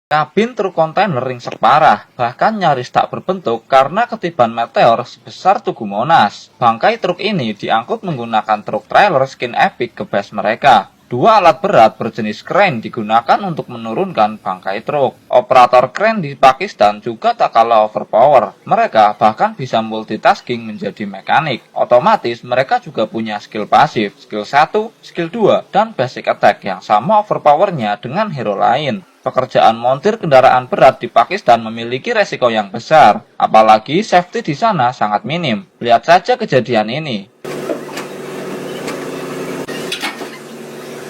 Kabin truk kontainer ringsek parah, bahkan nyaris tak berbentuk karena ketiban meteor sebesar Tugu Monas. Bangkai truk ini diangkut menggunakan truk trailer skin epic ke base mereka. Dua alat berat berjenis crane digunakan untuk menurunkan bangkai truk. Operator crane di Pakistan juga tak kalah overpower. Mereka bahkan bisa multitasking menjadi mekanik. Otomatis mereka juga punya skill pasif, skill 1, skill 2, dan basic attack yang sama overpowernya dengan hero lain. Pekerjaan montir kendaraan berat di Pakistan memiliki resiko yang besar, apalagi safety di sana sangat minim. Lihat saja kejadian ini.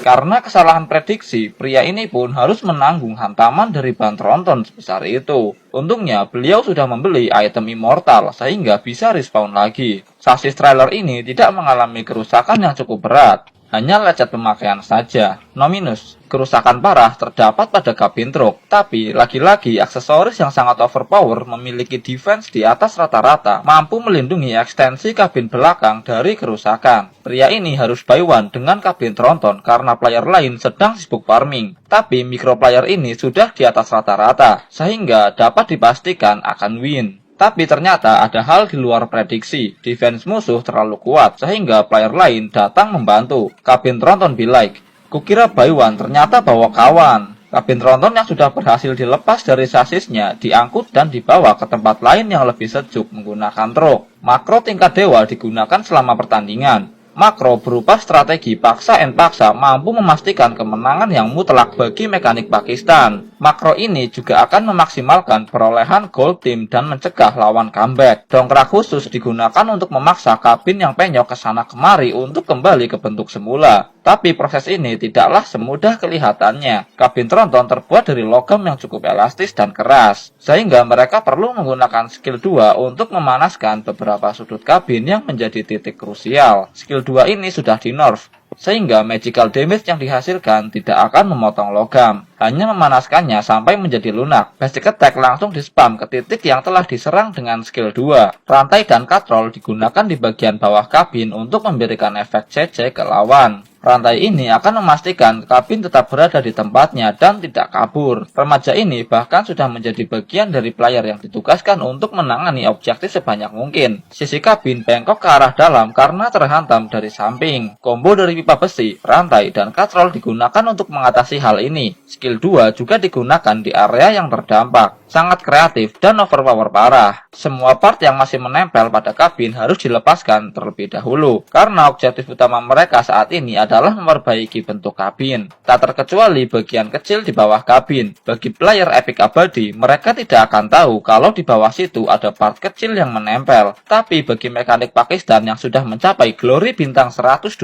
Karena kesalahan prediksi, pria ini pun harus menanggung hantaman dari ban tronton sebesar itu. Untungnya, beliau sudah membeli item immortal sehingga bisa respawn lagi. Sasis trailer ini tidak mengalami kerusakan yang cukup berat. Hanya lecet pemakaian saja. No minus, kerusakan parah terdapat pada kabin truk. Tapi, lagi-lagi aksesoris yang sangat overpower memiliki defense di atas rata-rata, mampu melindungi ekstensi kabin belakang dari kerusakan. Pria ini harus buy one dengan kabin tronton karena player lain sedang sibuk farming. Tapi, micro player ini sudah di atas rata-rata, sehingga dapat dipastikan akan win. Tapi ternyata ada hal di luar prediksi. Defense musuh terlalu kuat sehingga player lain datang membantu. Kabin tronton be like, kukira buy one ternyata bawa kawan. Kabin tronton yang sudah berhasil dilepas dari sasisnya diangkut dan dibawa ke tempat lain yang lebih sejuk menggunakan truk. Makro tingkat dewa digunakan selama pertandingan. Makro berupa strategi paksa and paksa mampu memastikan kemenangan yang mutlak bagi mekanik Pakistan. Makro ini juga akan memaksimalkan perolehan gold team dan mencegah lawan comeback. Dongkrak khusus digunakan untuk memaksa kabin yang penyok ke sana kemari untuk kembali ke bentuk semula. Tapi proses ini tidaklah semudah kelihatannya. Kabin tronton terbuat dari logam yang cukup elastis dan keras, sehingga mereka perlu menggunakan skill 2 untuk memanaskan beberapa sudut kabin yang menjadi titik krusial. Skill 2 ini sudah di nerf, sehingga magical damage yang dihasilkan tidak akan memotong logam, hanya memanaskannya sampai menjadi lunak. Basic attack langsung di-spam ke titik yang telah diserang dengan skill 2. Rantai dan katrol digunakan di bagian bawah kabin untuk memberikan efek CC ke lawan. Rantai ini akan memastikan kabin tetap berada di tempatnya dan tidak kabur. Remaja ini bahkan sudah menjadi bagian dari player yang ditugaskan untuk menangani objektif sebanyak mungkin. Sisi kabin bengkok ke arah dalam karena terhantam dari samping. Combo dari pipa besi, rantai, dan katrol digunakan untuk mengatasi hal ini. Skill 2 juga digunakan di area yang terdampak. Sangat kreatif dan overpower parah. Semua part yang masih menempel pada kabin harus dilepaskan terlebih dahulu, karena objektif utama mereka saat ini adalah memperbaiki bentuk kabin. Tak terkecuali bagian kecil di bawah kabin. Bagi player epic abadi, mereka tidak akan tahu kalau di bawah situ ada part kecil yang menempel. Tapi bagi mekanik Pakistan yang sudah mencapai glory bintang 120,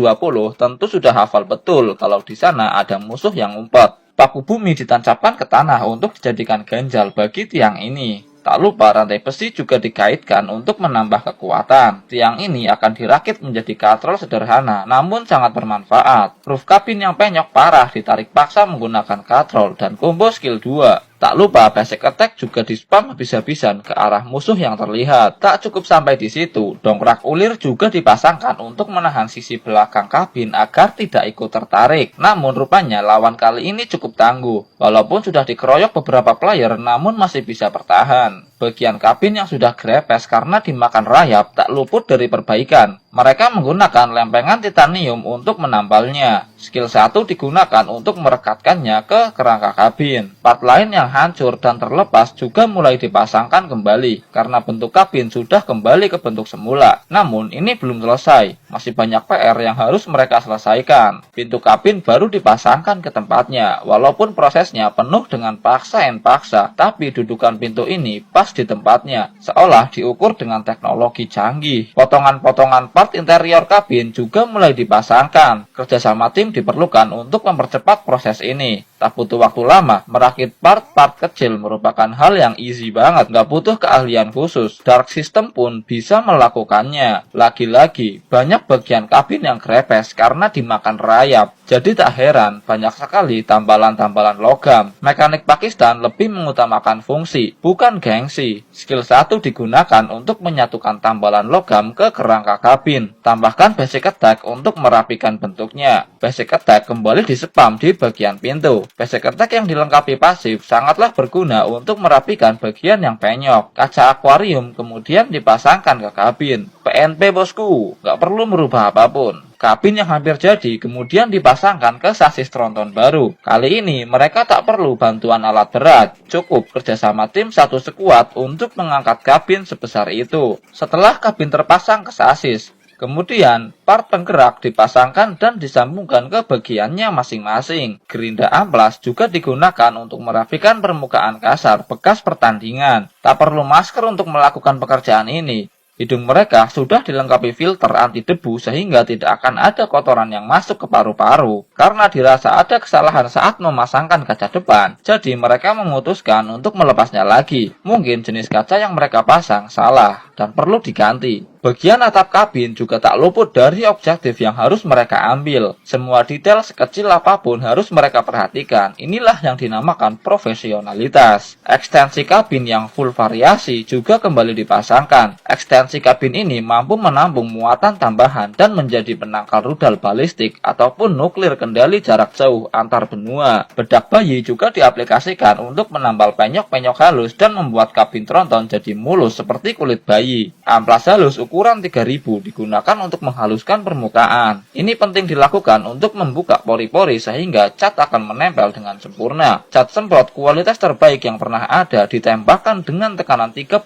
tentu sudah hafal betul kalau di sana ada musuh yang ngumpet. Paku bumi ditancapkan ke tanah untuk dijadikan ganjal bagi tiang ini. Tak lupa rantai besi juga dikaitkan untuk menambah kekuatan. Tiang ini akan dirakit menjadi katrol sederhana namun sangat bermanfaat. Roof kabin yang penyok parah ditarik paksa menggunakan katrol dan combo skill 2. Tak lupa basic attack juga di-spam habis-habisan ke arah musuh yang terlihat. Tak cukup sampai di situ, dongkrak ulir juga dipasangkan untuk menahan sisi belakang kabin agar tidak ikut tertarik. Namun rupanya lawan kali ini cukup tangguh. Walaupun sudah dikeroyok beberapa player namun masih bisa bertahan. Bagian kabin yang sudah grepes karena dimakan rayap tak luput dari perbaikan. Mereka menggunakan lempengan titanium untuk menambalnya. Skill 1 digunakan untuk merekatkannya ke kerangka kabin. Part lain yang hancur dan terlepas juga mulai dipasangkan kembali, karena bentuk kabin sudah kembali ke bentuk semula. Namun ini belum selesai, masih banyak PR yang harus mereka selesaikan. Pintu kabin baru dipasangkan ke tempatnya, walaupun prosesnya penuh dengan paksa and paksa, tapi dudukan pintu ini pas di tempatnya, seolah diukur dengan teknologi canggih. Potongan-potongan part interior kabin juga mulai dipasangkan. Kerjasama tim diperlukan untuk mempercepat proses ini. Tak butuh waktu lama, merakit part-part kecil merupakan hal yang easy banget, nggak butuh keahlian khusus. Dark System pun bisa melakukannya. Lagi-lagi, banyak banyak bagian kabin yang krepes karena dimakan rayap. Jadi tak heran banyak sekali tambalan-tambalan logam. Mekanik Pakistan lebih mengutamakan fungsi, bukan gengsi. Skill 1 digunakan untuk menyatukan tambalan logam ke kerangka kabin. Tambahkan basic attack untuk merapikan bentuknya. Basic attack kembali dispam di bagian pintu. Basic attack yang dilengkapi pasif sangatlah berguna untuk merapikan bagian yang penyok. Kaca akuarium kemudian dipasangkan ke kabin. PNP bosku, nggak perlu merubah apapun. Kabin yang hampir jadi kemudian dipasangkan ke sasis tronton baru. Kali ini mereka tak perlu bantuan alat berat, cukup kerjasama tim satu sekuat untuk mengangkat kabin sebesar itu. Setelah kabin terpasang ke sasis, kemudian part penggerak dipasangkan dan disambungkan ke bagiannya masing-masing. Gerinda amplas juga digunakan untuk merapikan permukaan kasar bekas pertandingan. Tak perlu masker untuk melakukan pekerjaan ini. Hidung mereka sudah dilengkapi filter anti debu sehingga tidak akan ada kotoran yang masuk ke paru-paru. Karena dirasa ada kesalahan saat memasangkan kaca depan, jadi mereka memutuskan untuk melepasnya lagi. Mungkin jenis kaca yang mereka pasang salah dan perlu diganti. Bagian atap kabin juga tak luput dari objektif yang harus mereka ambil. Semua detail sekecil apapun harus mereka perhatikan. Inilah yang dinamakan profesionalitas. Ekstensi kabin yang full variasi juga kembali dipasangkan. Ekstensi kabin ini mampu menampung muatan tambahan dan menjadi penangkal rudal balistik ataupun nuklir kendali jarak jauh antar benua. Bedak bayi juga diaplikasikan untuk menambal penyok-penyok halus dan membuat kabin tronton jadi mulus seperti kulit bayi. Amplas halus ukuran 3000 digunakan untuk menghaluskan permukaan. Ini penting dilakukan untuk membuka pori-pori sehingga cat akan menempel dengan sempurna. Cat semprot kualitas terbaik yang pernah ada ditembakkan dengan tekanan 35.000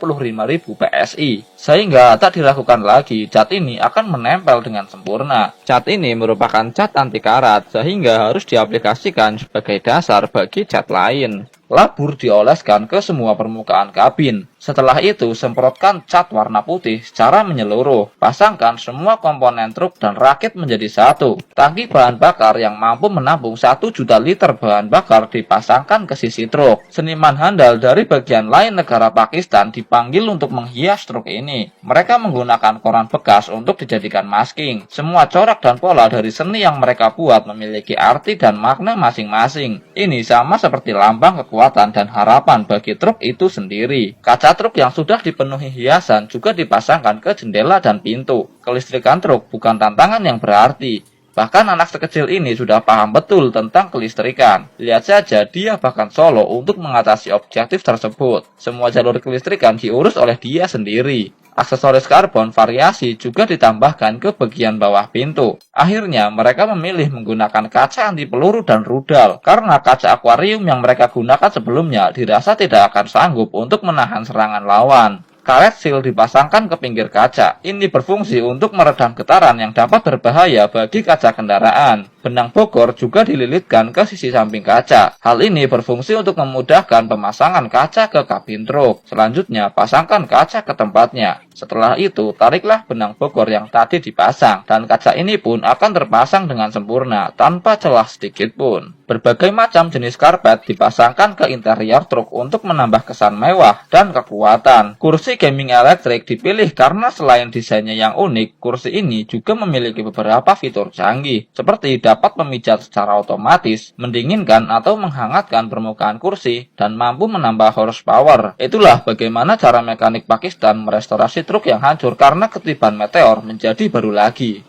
PSI. Sehingga tak diragukan lagi, cat ini akan menempel dengan sempurna. Cat ini merupakan cat anti karat sehingga harus diaplikasikan sebagai dasar bagi cat lain. Labur dioleskan ke semua permukaan kabin. Setelah itu, semprotkan cat warna putih secara menyeluruh. Pasangkan semua komponen truk dan rakit menjadi satu. Tangki bahan bakar yang mampu menampung 1 juta liter bahan bakar dipasangkan ke sisi truk. Seniman handal dari bagian lain negara Pakistan dipanggil untuk menghias truk ini. Mereka menggunakan koran bekas untuk dijadikan masking. Semua corak dan pola dari seni yang mereka buat memiliki arti dan makna masing-masing. Ini sama seperti lambang kekuatan dan harapan bagi truk itu sendiri. Kaca truk yang sudah dipenuhi hiasan juga dipasangkan ke jendela dan pintu. Kelistrikan truk bukan tantangan yang berarti. Bahkan anak sekecil ini sudah paham betul tentang kelistrikan. Lihat saja dia bahkan solo untuk mengatasi objektif tersebut. Semua jalur kelistrikan diurus oleh dia sendiri. Aksesoris karbon variasi juga ditambahkan ke bagian bawah pintu. Akhirnya mereka memilih menggunakan kaca anti peluru dan rudal. Karena kaca akuarium yang mereka gunakan sebelumnya dirasa tidak akan sanggup untuk menahan serangan lawan. Karet seal dipasangkan ke pinggir kaca. Ini berfungsi untuk meredam getaran yang dapat berbahaya bagi kaca kendaraan. Benang bogor juga dililitkan ke sisi samping kaca. Hal ini berfungsi untuk memudahkan pemasangan kaca ke kabin truk. Selanjutnya, pasangkan kaca ke tempatnya. Setelah itu, tariklah benang bogor yang tadi dipasang, dan kaca ini pun akan terpasang dengan sempurna, tanpa celah sedikit pun. Berbagai macam jenis karpet dipasangkan ke interior truk untuk menambah kesan mewah dan kekuatan. Kursi gaming elektrik dipilih karena selain desainnya yang unik, kursi ini juga memiliki beberapa fitur canggih, seperti dapat memijat secara otomatis, mendinginkan atau menghangatkan permukaan kursi, dan mampu menambah horsepower. Itulah bagaimana cara mekanik Pakistan merestorasi truk yang hancur karena ketiban meteor menjadi baru lagi.